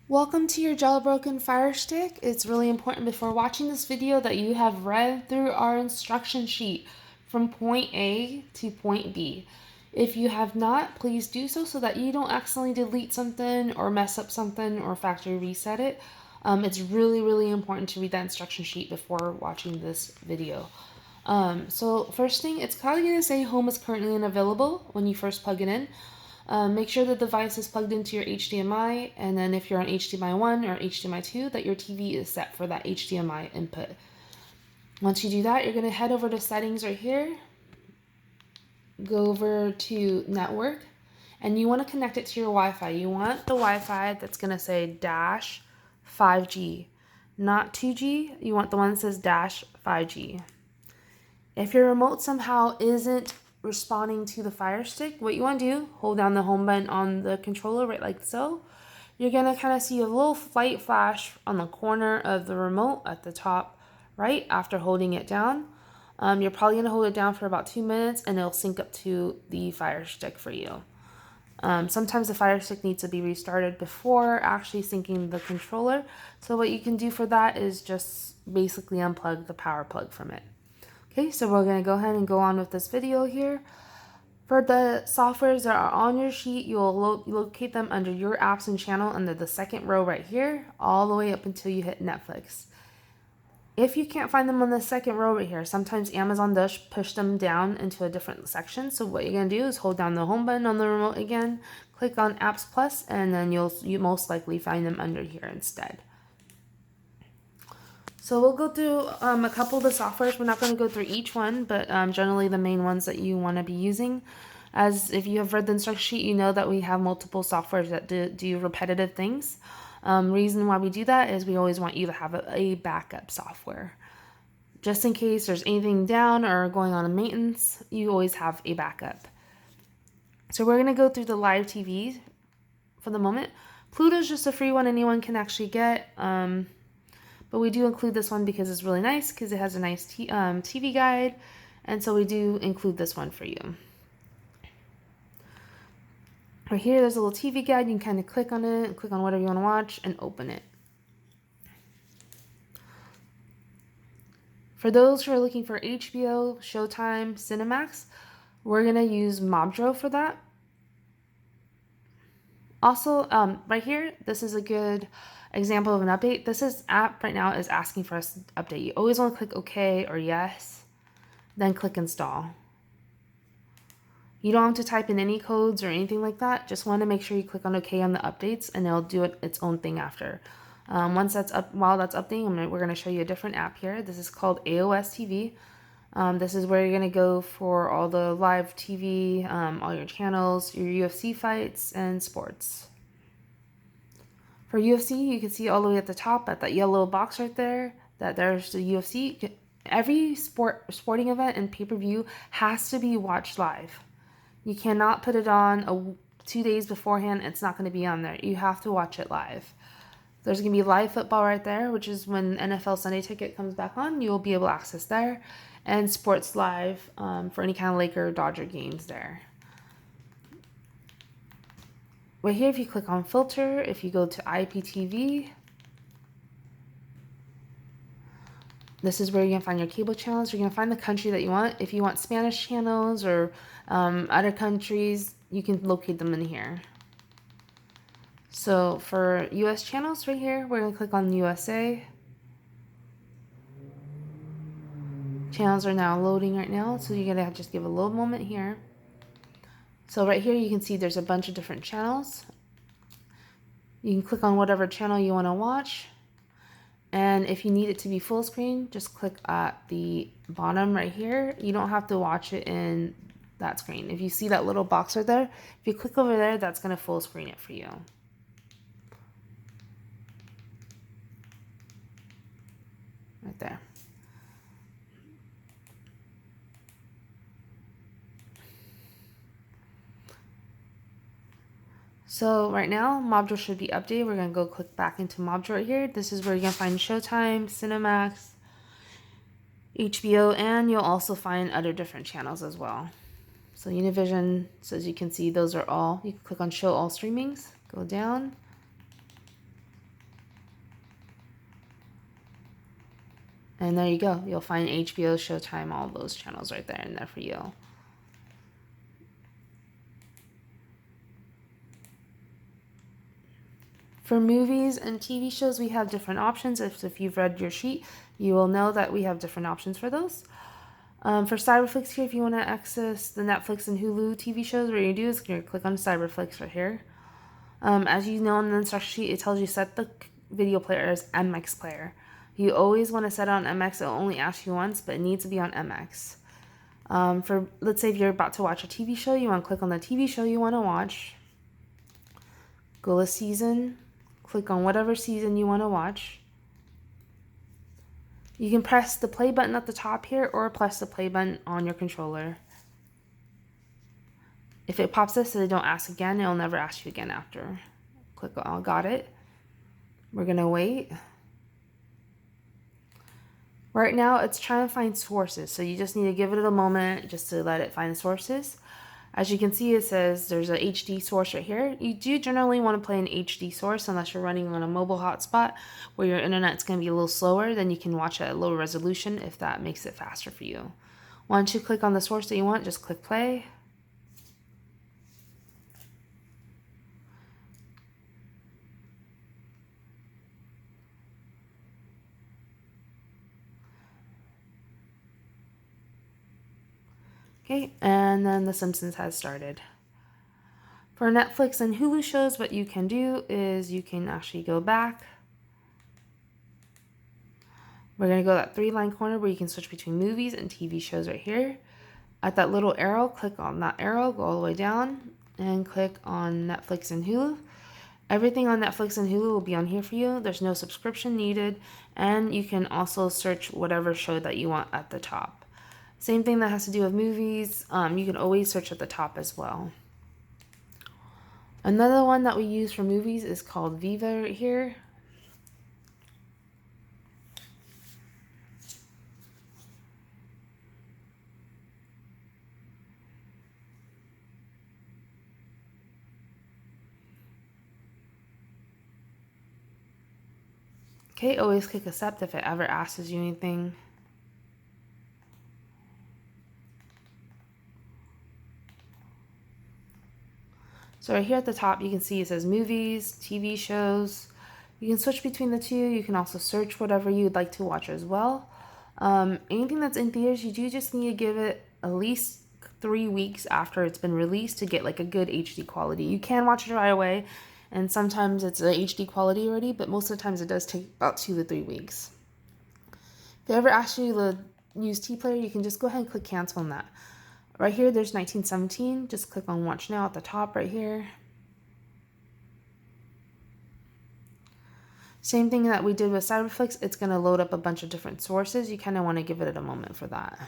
Welcome to your jailbroken Fire Stick. It's really important before watching this video that you have read through our instruction sheet from point A to point B. If you have not, please do so that you don't accidentally delete something or mess up something or factory reset it. It's really important to read that instruction sheet before watching this video. So first thing, it's probably going to say home is currently unavailable when you first plug it in. Make sure the device is plugged into your HDMI, and then if you're on HDMI 1 or HDMI 2, that your TV is set for that HDMI input. Once you do that, you're going to head over to settings right here, go over to network, and you want to connect it to your Wi-Fi. You want the Wi-Fi that's going to say dash 5G, not 2G. You want the one that says dash 5G. If your remote somehow isn't responding to the Fire Stick, what you want to do, hold down the home button on the controller right like so. You're going to kind of see a little light flash on the corner of the remote at the top right after holding it down. You're probably going to hold it down for about 2 minutes and it'll sync up to the Fire Stick for you. Sometimes the Fire Stick needs to be restarted before actually syncing the controller. So what you can do for that is just basically unplug the power plug from it. Okay, so we're going to go ahead and go on with this video here. For the softwares that are on your sheet, you'll locate them under your apps and channel under the second row right here, all the way up until you hit Netflix. If you can't find them on the second row right here, sometimes Amazon does push them down into a different section. So what you're going to do is hold down the home button on the remote again, click on Apps Plus, and then you most likely find them under here instead. So we'll go through a couple of the softwares. We're not going to go through each one, but generally the main ones that you want to be using. As if you have read the instruction sheet, you know that we have multiple softwares that do repetitive things. Reason why we do that is we always want you to have a backup software. Just in case there's anything down or going on in maintenance, you always have a backup. So we're going to go through the live TV for the moment. Pluto's just a free one anyone can actually get. But we do include this one because it's really nice, because it has a nice TV guide. And so we do include this one for you. Right here, there's a little TV guide. You can kind of click on it, and click on whatever you want to watch, and open it. For those who are looking for HBO, Showtime, Cinemax, we're going to use Mobdro for that. Also, right here, this is a good example of an update. This app right now is asking for us to update. You always want to click OK or yes, then click install. You don't have to type in any codes or anything like that. Just want to make sure you click on OK on the updates, and it'll do its own thing after. Once that's up, while that's updating, we're going to show you a different app here. This is called AOS TV. This is where you're going to go for all the live TV, all your channels, your UFC fights, and sports. For UFC, you can see all the way at the top at that yellow box right there, that there's the UFC. Every sporting event and pay-per-view has to be watched live. You cannot put it on 2 days beforehand. It's not going to be on there. You have to watch it live. There's going to be live football right there, which is when NFL Sunday Ticket comes back on. You will be able to access there. And Sports Live for any kind of Laker or Dodger games there. Right here, if you click on Filter, if you go to IPTV, this is where you're going to find your cable channels. You're going to find the country that you want. If you want Spanish channels or other countries, you can locate them in here. So for US channels right here, we're going to click on USA. Channels are now loading right now, so you're going to just give a little moment here. So right here you can see there's a bunch of different channels. You can click on whatever channel you want to watch. And if you need it to be full screen, just click at the bottom right here. You don't have to watch it in that screen. If you see that little box right there, if you click over there, that's going to full screen it for you. Right there. So right now, Mobdro should be updated. We're going to go click back into Mobdro right here. This is where you're going to find Showtime, Cinemax, HBO, and you'll also find other different channels as well. So Univision, so as you can see, those are all. You can click on Show All Streamings, go down. And there you go. You'll find HBO, Showtime, all those channels right there in there for you. For movies and TV shows, we have different options. If you've read your sheet, you will know that we have different options for those. For Cyberflix here, if you want to access the Netflix and Hulu TV shows, what you're going to do is you're going to click on Cyberflix right here. As you know in the instruction sheet, it tells you set the video player as MX player. You always want to set it on MX. It'll only ask you once, but it needs to be on MX. Let's say if you're about to watch a TV show, you want to click on the TV show you want to watch. Go to season. Click on whatever season you want to watch. You can press the play button at the top here or press the play button on your controller. If it pops this so they don't ask again, it'll never ask you again after. Click on got it. We're going to wait. Right now it's trying to find sources, so you just need to give it a moment just to let it find the sources. As you can see, it says there's an HD source right here. You do generally want to play an HD source unless you're running on a mobile hotspot where your internet's going to be a little slower. Then you can watch it at low resolution if that makes it faster for you. Once you click on the source that you want, just click play. Okay, and then The Simpsons has started. For Netflix and Hulu shows, what you can do is you can actually go back. We're going to go to that 3-line corner where you can switch between movies and TV shows right here. At that little arrow, click on that arrow, go all the way down, and click on Netflix and Hulu. Everything on Netflix and Hulu will be on here for you. There's no subscription needed, and you can also search whatever show that you want at the top. Same thing that has to do with movies. You can always search at the top as well. Another one that we use for movies is called Viva right here. Okay, always click accept if it ever asks you anything. So right here at the top, you can see it says movies, TV shows. You can switch between the two. You can also search whatever you'd like to watch as well. Anything that's in theaters, you do just need to give it at least 3 weeks after it's been released to get like a good HD quality. You can watch it right away, and sometimes it's a HD quality already, but most of the times it does take about 2 to 3 weeks. If they ever ask you to use TPlayer, you can just go ahead and click cancel on that. Right here, there's 1917. Just click on Watch Now at the top right here. Same thing that we did with Cyberflix. It's going to load up a bunch of different sources. You kind of want to give it a moment for that.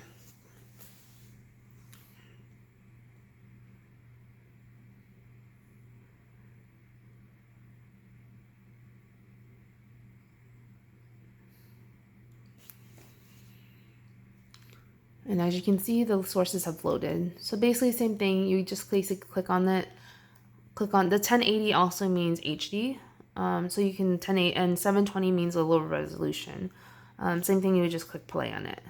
And as you can see, the sources have loaded. So basically, same thing. You just basically click on it. Click on the 1080 also means HD. So you can 1080 and 720 means a lower resolution. Same thing. You would just click play on it,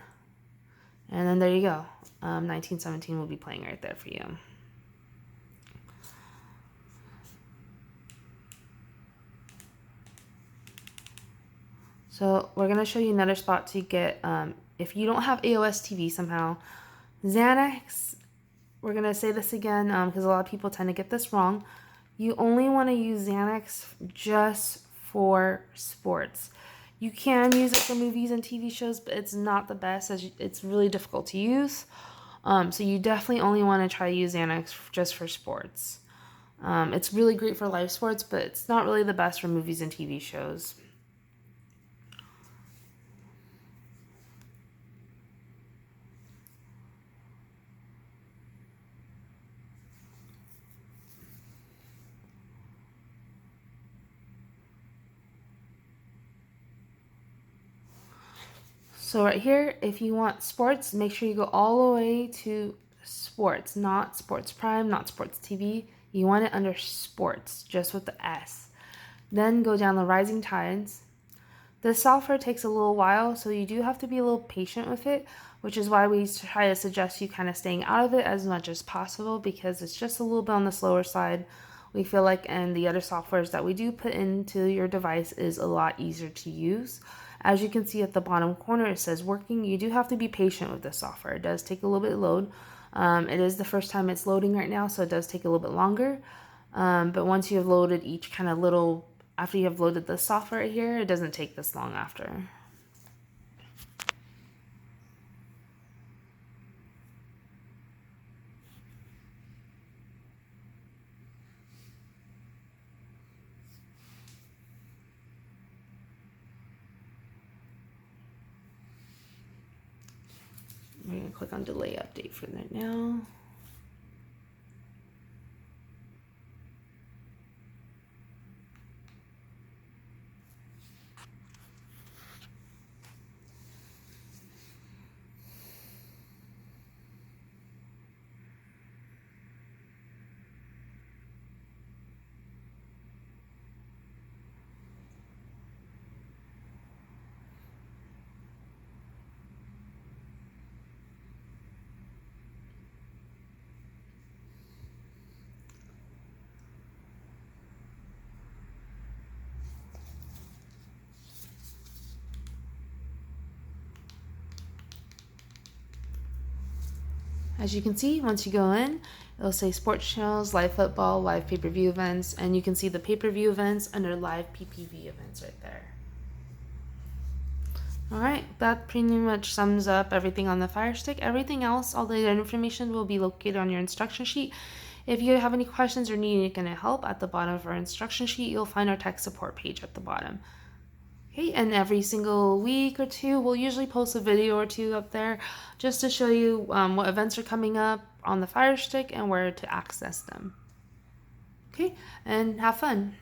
and then there you go. 1917 will be playing right there for you. So we're gonna show you another spot to get. If you don't have AOS TV somehow, Xanax, we're going to say this again because a lot of people tend to get this wrong. You only want to use Xanax just for sports. You can use it for movies and TV shows, but it's not the best as it's really difficult to use. So you definitely only want to try to use Xanax just for sports. It's really great for live sports, but it's not really the best for movies and TV shows. So right here, if you want sports, make sure you go all the way to sports, not Sports Prime, not Sports TV. You want it under sports, just with the S. Then go down the Rising Tides. The software takes a little while, so you do have to be a little patient with it, which is why we try to suggest you kind of staying out of it as much as possible, because it's just a little bit on the slower side. We feel like, and the other softwares that we do put into your device is a lot easier to use. As you can see at the bottom corner, it says working. You do have to be patient with the software. It does take a little bit to load. It is the first time it's loading right now, so it does take a little bit longer. But once you have loaded each kind of little, after you have loaded the software here, it doesn't take this long after. We're going to click on delay update for that now. As you can see, once you go in, it'll say sports channels, live football, live pay-per-view events, and you can see the pay-per-view events under live PPV events right there. Alright, that pretty much sums up everything on the Fire Stick. Everything else, all the information will be located on your instruction sheet. If you have any questions or need any help, at the bottom of our instruction sheet, you'll find our tech support page at the bottom. Okay, and every single week or two, we'll usually post a video or two up there just to show you what events are coming up on the Fire Stick and where to access them. Okay, and have fun.